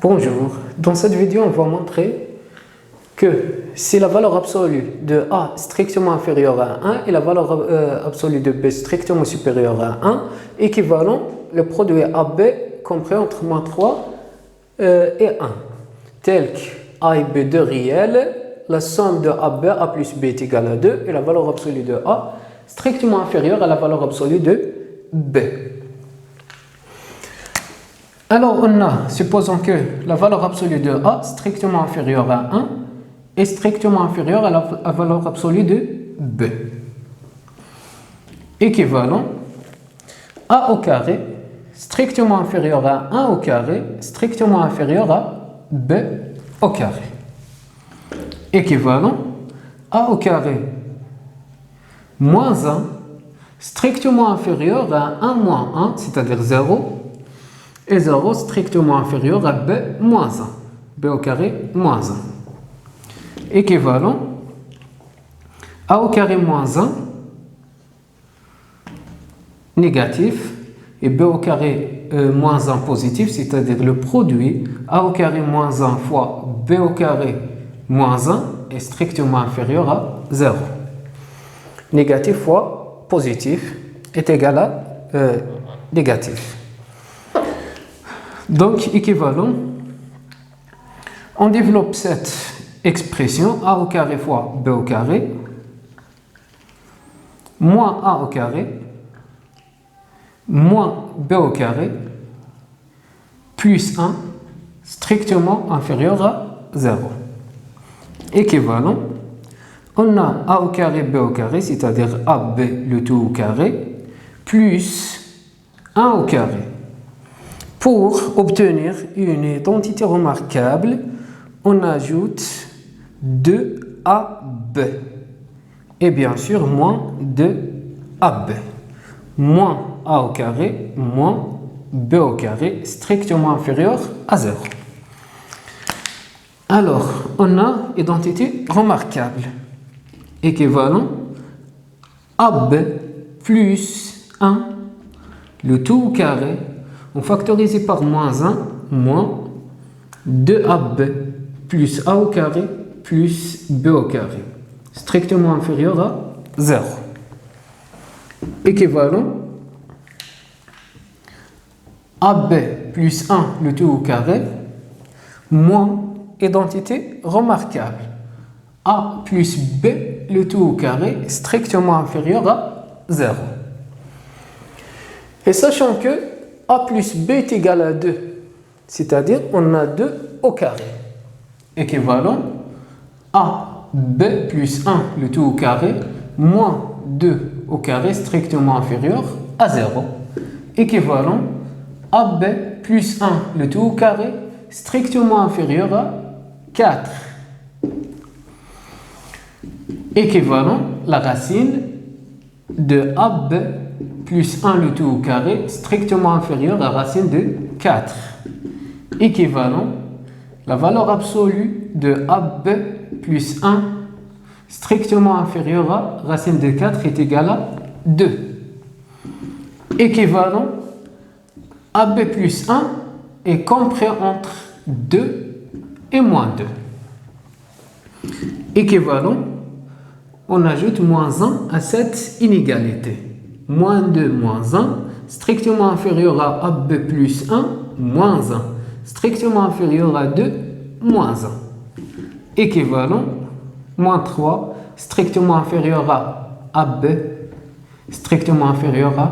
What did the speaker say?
Bonjour, dans cette vidéo on va montrer que si la valeur absolue de A strictement inférieure à 1 et la valeur absolue de B strictement supérieure à 1 équivalent, le produit AB compris entre moins 3 et 1, tel que A et B deux réels, la somme de AB, A plus B est égale à 2 et la valeur absolue de A strictement inférieure à la valeur absolue de B. Alors on a, supposons que la valeur absolue de A strictement inférieure à 1 est strictement inférieure à la valeur absolue de B. Équivalent A au carré strictement inférieur à 1 au carré strictement inférieur à B au carré. Équivalent A au carré moins 1 strictement inférieur à 1 moins 1, c'est-à-dire 0, et 0 strictement inférieur à B moins 1. B au carré moins 1. Équivalent A au carré moins 1 négatif et B au carré moins 1 positif, c'est-à-dire le produit A au carré moins 1 fois B au carré moins 1 est strictement inférieur à 0. Négatif fois positif est égal à négatif. Donc, équivalent, on développe cette expression A au carré fois B au carré moins A au carré moins B au carré plus 1 strictement inférieur à 0. Équivalent, on a A au carré B au carré, c'est-à-dire AB le tout au carré, plus 1 au carré. Pour obtenir une identité remarquable, on ajoute 2AB et bien sûr moins 2AB. Moins A au carré moins B au carré strictement inférieur à 0. Alors, on a identité remarquable équivalent AB plus 1 le tout au carré factorisé par moins 1 moins 2AB plus A au carré plus B au carré strictement inférieur à 0. Équivalent AB plus 1 le tout au carré moins identité remarquable A plus B le tout au carré strictement inférieur à 0. Et sachant que A plus B est égal à 2, c'est-à-dire on a 2 au carré. Équivalent A, B plus 1 le tout au carré moins 2 au carré strictement inférieur à 0. Équivalent AB plus 1 le tout au carré strictement inférieur à 4. Équivalent la racine de AB plus 1 le tout au carré strictement inférieur à la racine de 4. Équivalent la valeur absolue de AB plus 1 strictement inférieur à racine de 4 est égale à 2. Équivalent AB plus 1 est compris entre 2 et moins 2. Équivalent, on ajoute moins 1 à cette inégalité. Moins 2 moins 1 strictement inférieur à AB plus 1 moins 1 strictement inférieur à 2 moins 1. Équivalent, moins 3 strictement inférieur à AB strictement inférieur à